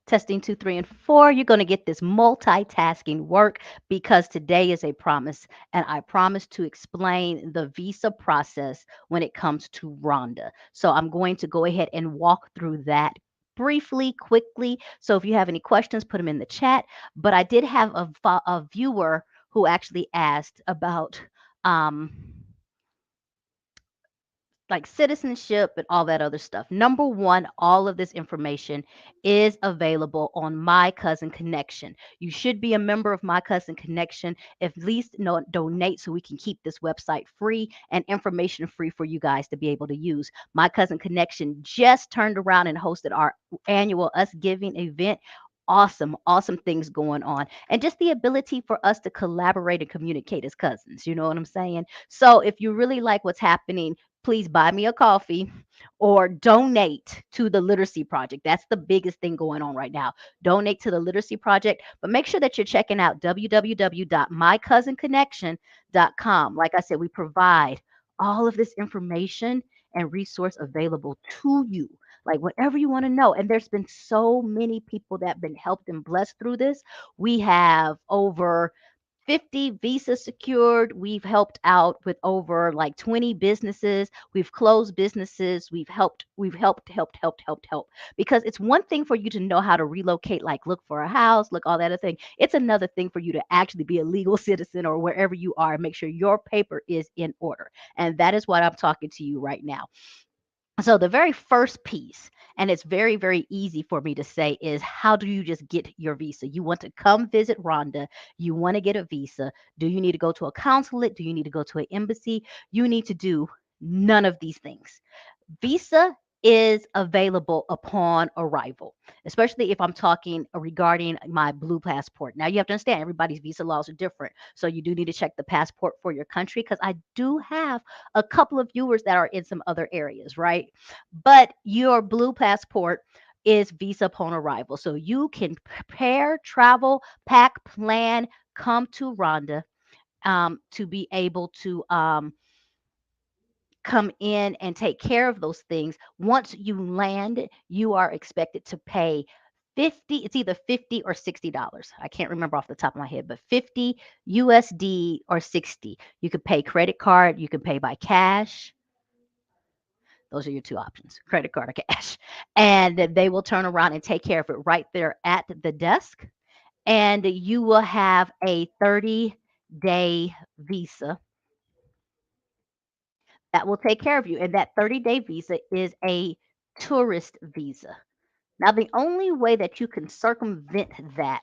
Testing 2, 3, and 4. You're going to get this multitasking work because today is a promise. And I promise to explain the visa process when it comes to Rwanda. So I'm going to go ahead and walk through that briefly, quickly. So if you have any questions, put them in the chat. But I did have a viewer who actually asked about um, like citizenship and all that other stuff. Number one, all of this information is available on My Cousin Connection. You should be a member of My Cousin Connection. At least donate so we can keep this website free and information free for you guys to be able to use. My Cousin Connection just turned around and hosted our annual Us Giving event. Awesome, awesome things going on. And just the ability for us to collaborate and communicate as cousins. You know what I'm saying? So if you really like what's happening, please buy me a coffee or donate to the literacy project. That's the biggest thing going on right now. Donate to the literacy project, but make sure that you're checking out www.mycousinconnection.com. Like I said, we provide all of this information and resource available to you. Like whatever you want to know. And there's been so many people that have been helped and blessed through this. We have over 50 visas secured. We've helped out with over like 20 businesses. We've closed businesses. We've helped. Because it's one thing for you to know how to relocate, like look for a house, look all that other thing. It's another thing for you to actually be a legal citizen or wherever you are and make sure your paper is in order. And that is what I'm talking to you right now. So the very first piece, and it's very, very easy for me to say, is how do you just get your visa? You want to come visit Rwanda. You want to get a visa. Do you need to go to a consulate? Do you need to go to an embassy? You need to do none of these things. Visa is available upon arrival, especially if I'm talking regarding my blue passport. Now, you have to understand everybody's visa laws are different. So, you do need to check the passport for your country because I do have a couple of viewers that are in some other areas, right? But your blue passport is visa upon arrival. So, you can prepare, travel, pack, plan, come to Rwanda to be able to come in and take care of those things. Once you land, you are expected to pay 50, it's either 50 or $60. I can't remember off the top of my head, but 50 USD or 60. You could pay credit card, you can pay by cash. Those are your two options, credit card or cash. And they will turn around and take care of it right there at the desk. And you will have a 30-day visa that will take care of you. And that 30-day visa is a tourist visa. Now, the only way that you can circumvent that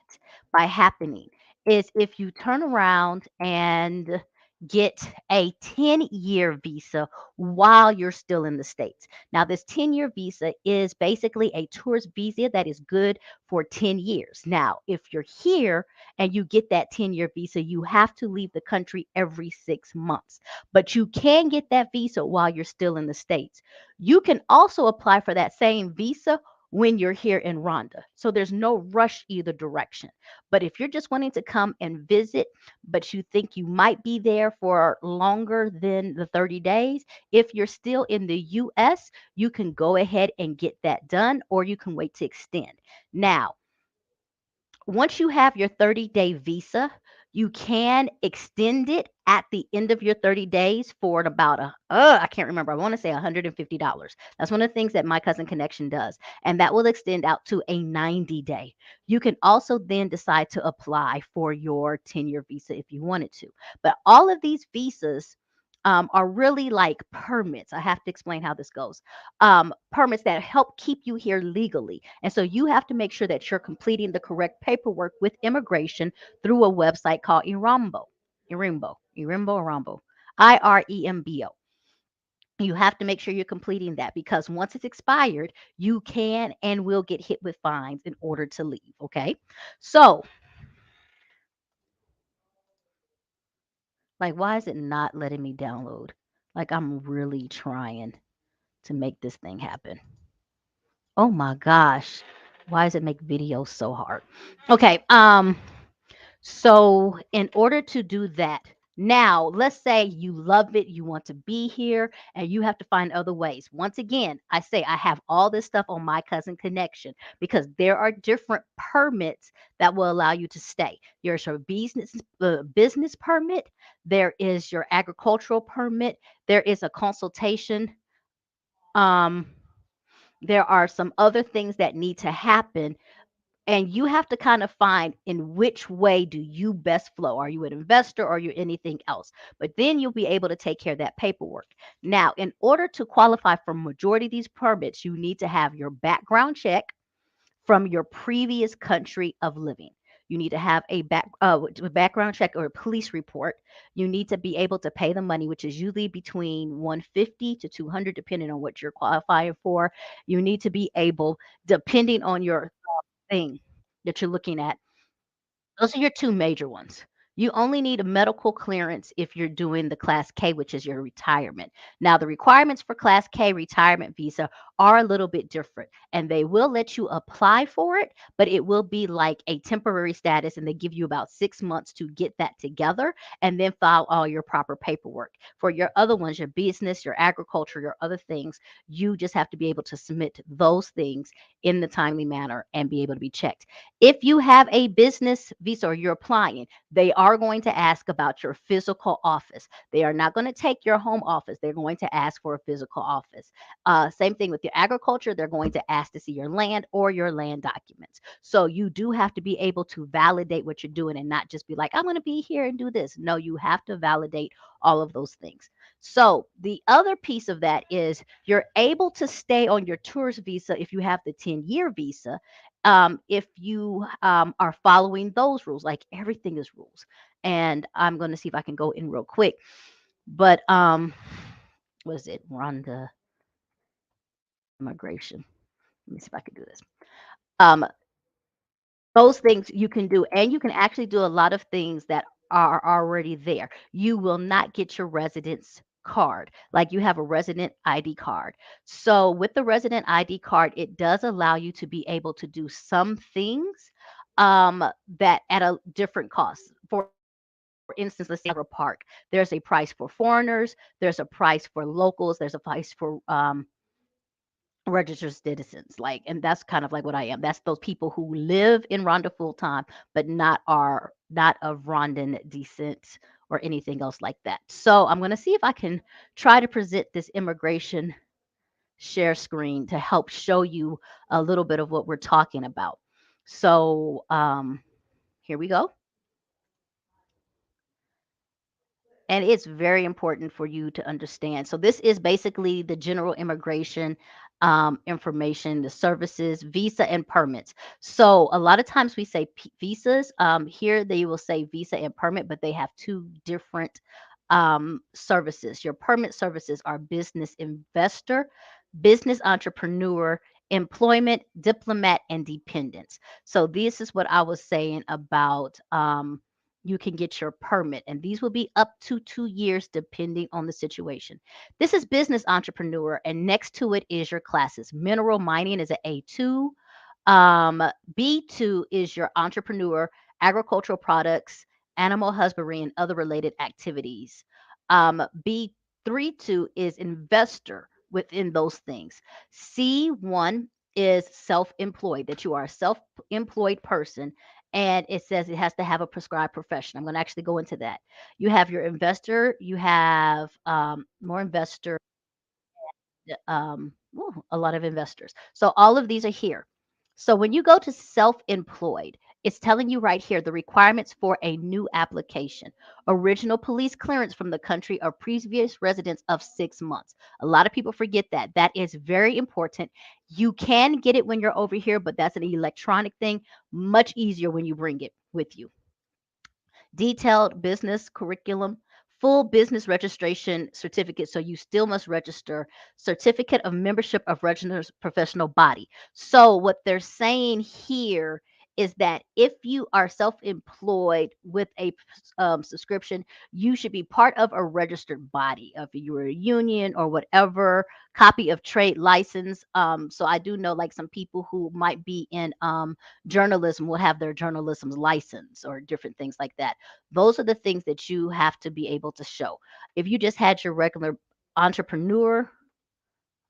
by happening is if you turn around and get a 10-year visa while you're still in the States. Now, this 10-year visa is basically a tourist visa that is good for 10 years. Now, if you're here and you get that 10-year visa, you have to leave the country every 6 months. But you can get that visa while you're still in the States. You can also apply for that same visa when you're here in Rwanda. So there's no rush either direction. But if you're just wanting to come and visit, but you think you might be there for longer than the 30 days, if you're still in the US, you can go ahead and get that done, or you can wait to extend. Now, once you have your 30-day visa, you can extend it at the end of your 30 days for about I can't remember. I want to say $150. That's one of the things that My Cousin Connection does. And that will extend out to a 90-day. You can also then decide to apply for your 10-year visa if you wanted to. But all of these visas are really like permits. I have to explain how this goes. Permits that help keep you here legally. And so you have to make sure that you're completing the correct paperwork with immigration through a website called Irembo, IREMBO. You have to make sure you're completing that because once it's expired, you can and will get hit with fines in order to leave. Okay. So, like, why is it not letting me download? Like, I'm really trying to make this thing happen. Oh my gosh. Why does it make videos so hard? Okay. So in order to do that, Now, let's say you love it, you want to be here, and you have to find other ways. Once again, I say I have all this stuff on my cousin connection because there are different permits that will allow you to stay. There's your business permit, there is your agricultural permit, there is a consultation. Um, there are some other things that need to happen, and you have to kind of find in which way do you best flow. Are you an investor or are you anything else? But then you'll be able to take care of that paperwork. Now, in order to qualify for majority of these permits, you need to have your background check from your previous country of living. You need to have a background check or a police report. You need to be able to pay the money, which is usually between 150 to 200, depending on what you're qualifying for. You need to be able, depending on your thing that you're looking at, those are your 2 major ones. You only need a medical clearance if you're doing the Class K, which is your retirement. Now, the requirements for Class K retirement visa are a little bit different, and they will let you apply for it, but it will be like a temporary status, and they give you about 6 months to get that together and then file all your proper paperwork. For your other ones, your business, your agriculture, your other things, you just have to be able to submit those things in the timely manner and be able to be checked. If you have a business visa or you're applying, they are going to ask about your physical office. They are not going to take your home office. They're going to ask for a physical office. Same thing with your agriculture. They're going to ask to see your land or your land documents. So you do have to be able to validate what you're doing and not just be like, I'm going to be here and do this. No, you have to validate all of those things. So the other piece of that is you're able to stay on your tourist visa if you have the 10-year visa, if you are following those rules. Like everything is rules. And I'm going to see if I can go in real quick. But what is it? Rwanda immigration. Let me see if I can do this. Um, those things you can do, and you can actually do a lot of things that are already there. You will not get your residence card, like you have a resident ID card. So with the resident ID card, it does allow you to be able to do some things that at a different cost. For instance, let's say Park. There's a price for foreigners, there's a price for locals, there's a price for registered citizens, like, and that's kind of like what I am. That's those people who live in Rwanda full time but not of Rwandan descent or anything else like that. So I'm going to see if I can try to present this immigration share screen to help show you a little bit of what we're talking about. So here we go. And it's very important for you to understand. So this is basically the general immigration information, the services, visa and permits. So a lot of times we say visas. Here they will say visa and permit, but they have two different services. Your permit services are business investor, business entrepreneur, employment, diplomat, and dependents. So this is what I was saying about you can get your permit, and these will be up to 2 years depending on the situation. This is business entrepreneur, and next to it is your classes. Mineral mining is an A2. Um, B2 is your entrepreneur, agricultural products, animal husbandry, and other related activities. B32 is investor within those things. C1 is self employed, that you are a self employed person, and it says it has to have a prescribed profession. I'm going to actually go into that. You have your investor, you have more investor, a lot of investors. So all of these are here. So when you go to self-employed, it's telling you right here the requirements for a new application. Original police clearance from the country of previous residence of 6 months. A lot of people forget that. That is very important. You can get it when you're over here, but that's an electronic thing. Much easier when you bring it with you. Detailed business curriculum, full business registration certificate. So you still must register, certificate of membership of registered professional body. So what they're saying here is that if you are self-employed with a subscription, you should be part of a registered body. If you're a union or whatever, copy of trade license. So I do know like some people who might be in journalism will have their journalism license or different things like that. Those are the things that you have to be able to show. If you just had your regular entrepreneur,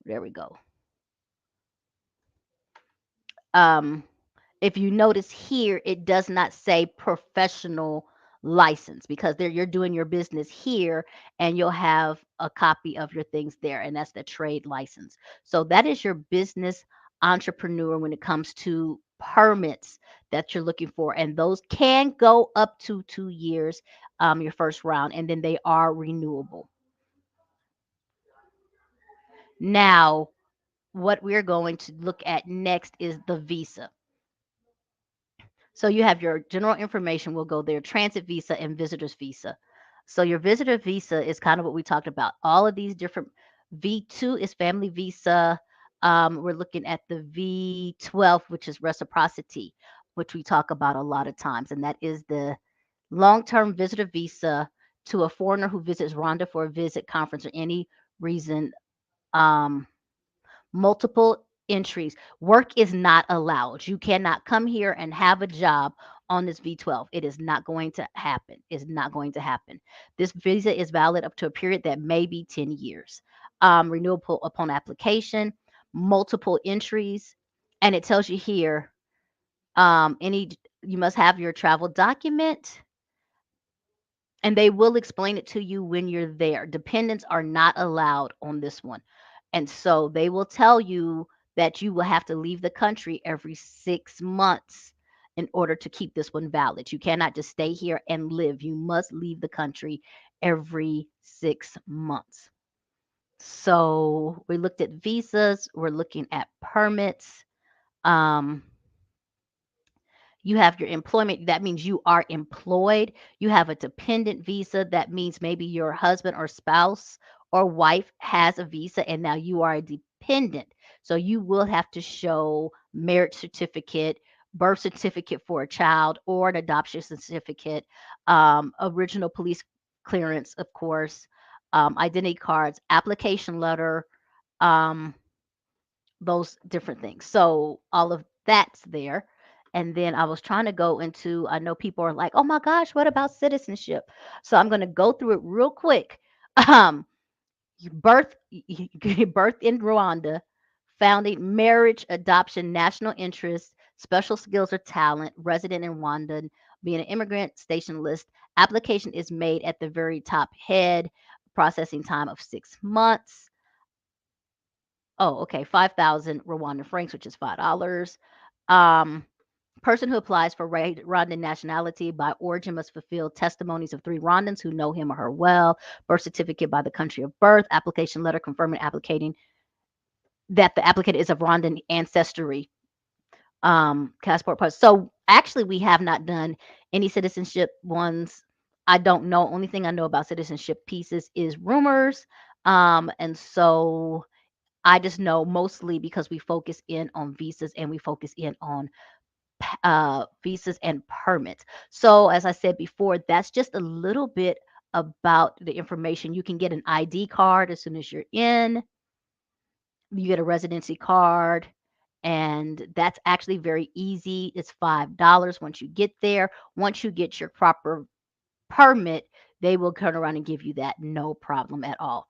there we go. Um, if you notice here, it does not say professional license because there you're doing your business here and you'll have a copy of your things there, and that's the trade license. So that is your business entrepreneur when it comes to permits that you're looking for, and those can go up to 2 years, your first round, and then they are renewable. Now, what we're going to look at next is the visa. So you have your general information, we'll go there, transit visa and visitor's visa. So your visitor visa is kind of what we talked about. All of these different V2 is family visa. We're looking at the V12, which is reciprocity, which we talk about a lot of times, and that is the long-term visitor visa to a foreigner who visits Rwanda for a visit, conference, or any reason. Um, Multiple entries. Work is not allowed. You cannot come here and have a job on this V12. It is not going to happen. It's not going to happen. This visa is valid up to a period that may be 10 years. Renewable upon application, multiple entries, and it tells you here any you must have your travel document, and they will explain it to you when you're there. Dependents are not allowed on this one. And so they will tell you that you will have to leave the country every 6 months in order to keep this one valid. You cannot just stay here and live. You must leave the country every 6 months. So we looked at visas, we're looking at permits. Um, you have your employment, that means you are employed. You have a dependent visa, that means maybe your husband or spouse or wife has a visa and now you are a dependent. So you will have to show marriage certificate, birth certificate for a child, or an adoption certificate, original police clearance, of course, identity cards, application letter, um, those different things. So all of that's there. And then I was trying to go into, I know people are like, oh my gosh, what about citizenship? So I'm going to go through it real quick. Um, birth in Rwanda, founding, marriage, adoption, national interest, special skills or talent, resident in Rwanda, being an immigrant, station list. Application is made at the very top head, processing time of 6 months. Oh, okay, 5,000 Rwandan francs, which is $5. Um, Person who applies for Rwandan nationality by origin must fulfill testimonies of three Rwandans who know him or her well, birth certificate by the country of birth, application letter confirming applicating that the applicant is of Rwandan ancestry, passport post. So actually, we have not done any citizenship ones. I don't know. Only thing I know about citizenship pieces is rumors. And so I just know mostly because we focus in on visas and we focus in on visas and permits. So, as I said before, that's just a little bit about the information. You can get an ID card as soon as you're in, you get a residency card. And that's actually very easy. It's $5 once you get there. Once you get your proper permit, they will turn around and give you that no problem at all.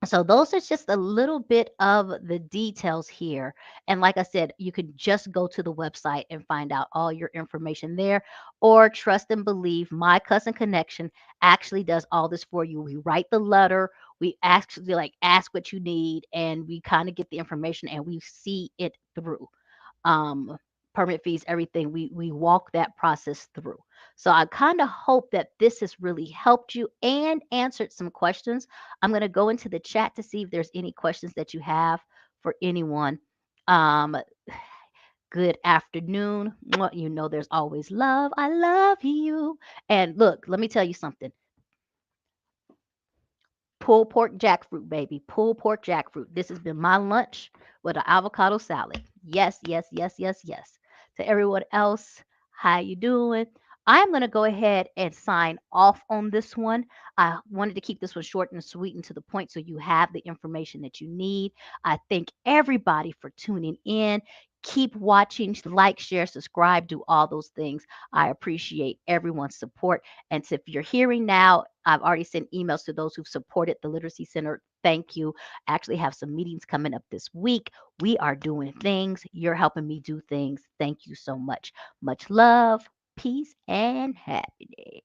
So those are just a little bit of the details here. And like I said, you could just go to the website and find out all your information there, or trust and believe my cousin connection actually does all this for you. We write the letter, we actually like ask what you need, and we kind of get the information and we see it through. um, Permit fees, everything. We walk that process through. So I kind of hope that this has really helped you and answered some questions. I'm going to go into the chat to see if there's any questions that you have for anyone. Um, Good afternoon. You know, there's always love. I love you. And look, let me tell you something. Pulled pork jackfruit, baby. Pulled pork jackfruit. This has been my lunch with an avocado salad. Yes, yes, yes, yes, yes. To everyone else, how you doing? I'm going to go ahead and sign off on this one. I wanted to keep this one short and sweet and to the point so you have the information that you need. I thank everybody for tuning in. Keep watching, like, share, subscribe, do all those things. I appreciate everyone's support. And so if you're hearing now, I've already sent emails to those who've supported the Literacy Center. Thank you. I actually have some meetings coming up this week. We are doing things. You're helping me do things. Thank you so much. Much love, peace, and happiness.